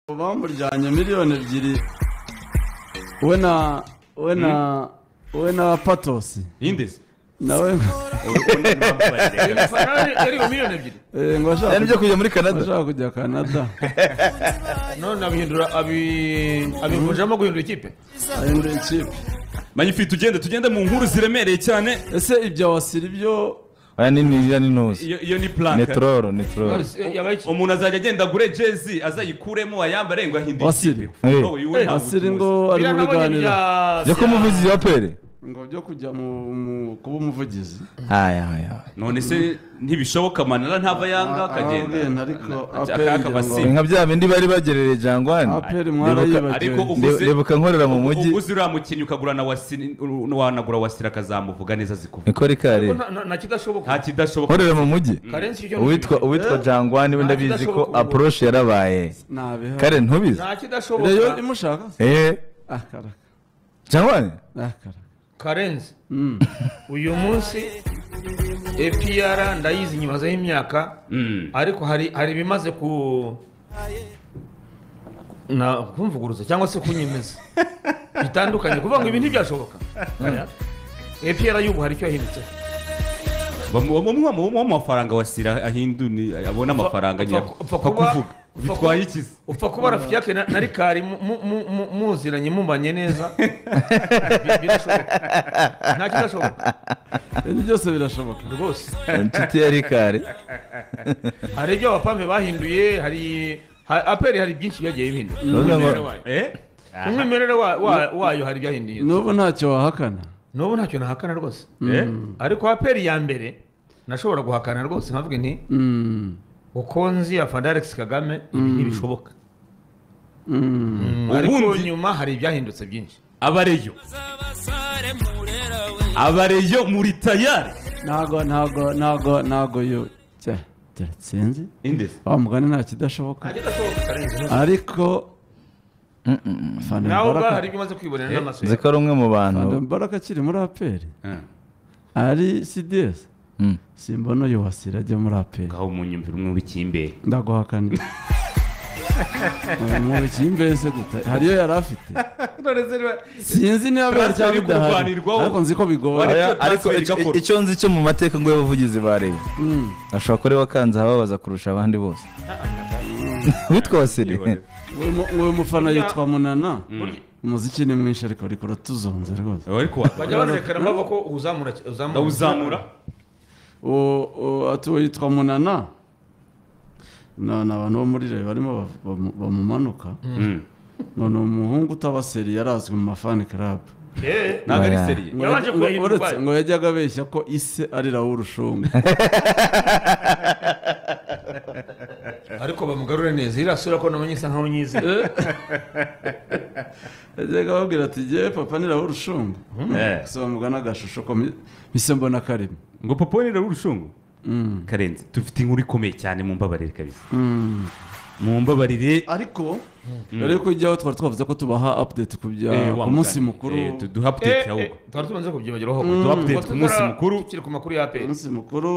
bamurjanye miliyoni 2 we na Patos Indese nawe yari miliyoni 2 ngo ashaka nibyo kujya muri Canada ashaka kujya Canada none abihindura abivunjamo guhindura ikipe ahindura ikipe Magnifique tugende mu nkuru ziremereye cyane ese ibyo wasira ibyo aya ni ntuzi iyo ni plan netroro umuntu azajya agenda gure jezi azayikuremo ayambare ngo ahindure Wasiri. Wasiri ngo ari mu biganiro yo kumuvuzi wa pere ngo byo kujya mu kuba umuvugizi aya none se ntibishoboka manara ntava yanga akagenda ariko nka bya bindi bari bagerere jangwani aperi mwarayibagiwe ariko ndebuka nkorera mu mujyi uguze uriya mukinnyi ukagura na Wasiri wanagura Wasiri akazamuvuga neza zikuvuga niko rikare nta kidashoboka nta kidashoboka nkorera mu mujyi uwitwa jangwani we ndabizi ko approach yarabaye kare ntubizi nta kidashoboka rero imushaka akara jangwani akara Karenzi uyu munsi APR ndayizi nyimazeho imyaka ariko hari bimaze kumvuguruza cyangwa se kunyemeza bitandukanye kuvuga ngo ibi ntibyashoboka APR y'ubu hari icyo yahindutse mu mafaranga Wasira ahinduni abona amafaranga nyako kuvuga bitwaye ikizi upfa kuba rafiki yake na Rikari muziranye mumanye neza birashoboka nta kidashoboka ibyo byose birashoboka rwose inshuti ya Rikari hari ibyo abapampe bahinduye hari aperi hari byinshi byagiye bihindura umwimerere wayo hari byahinduye n'ubu ntacyo wahakana n'ubu ntacyo nahakana rwose ariko aperi ya mbere nashobora guhakana rwose nkavuga nti uko nzi afande Alex Kagame ibi ntibishoboka ariko nyuma hari ibyahindutse byinshi abareyo muri tayari ntago yo sinzi Indese mugani nta kidashoboka ariko nawe hari ibyo umaze kwibonera n'amaso ziko ari umwe mu bantu Mbaraga akiri muri aperi ari CDS simbona uyu Wasira ajya muri aperi ngaho munyumvira umwe w'ikimbere ndaguhakana mu w'ikimbere se guta hariyo yari afite sinzi niba bari cyangwa bidahari ariko nzi ko bigora ariko icyo nzi cyo mu mateka ngo y'abavugizi bareba ashobora kuri wakanze ababaza kurusha abandi bose witwa Wasiri uyu mufana yitwa Munana umuziki ni mwinshi ariko rikora tuzonze rwose bajya barekana bava ko uzamura atuwe yitwa Munana none abantu bo muri reba barimo bamumanuka none umuhungu utabaseri yarazwi mu mafani club ntabwo ari seriye ngo yajyaga abeshya ko ise ari Raoul Rushungu ariko bamugarure neza irasura ko namenye isa nkaho nyize yajyaga babwira ati je papa ni Raoul Rushungu so bamugana agashusho ko mise mbona karimo ngo papa ni Raoul Rushungu Karenzi dufite inkuru ikomeye cyane mu mbabarire kabisa mu mbabarire ariko rero ko ijyaho twari twavuze ko tubaha update ku munsi mukuru duha update ahubwo twari tubanze kubyibagiraho duha update ku munsi mukuru kiri ku makuru ya APR munsi mukuru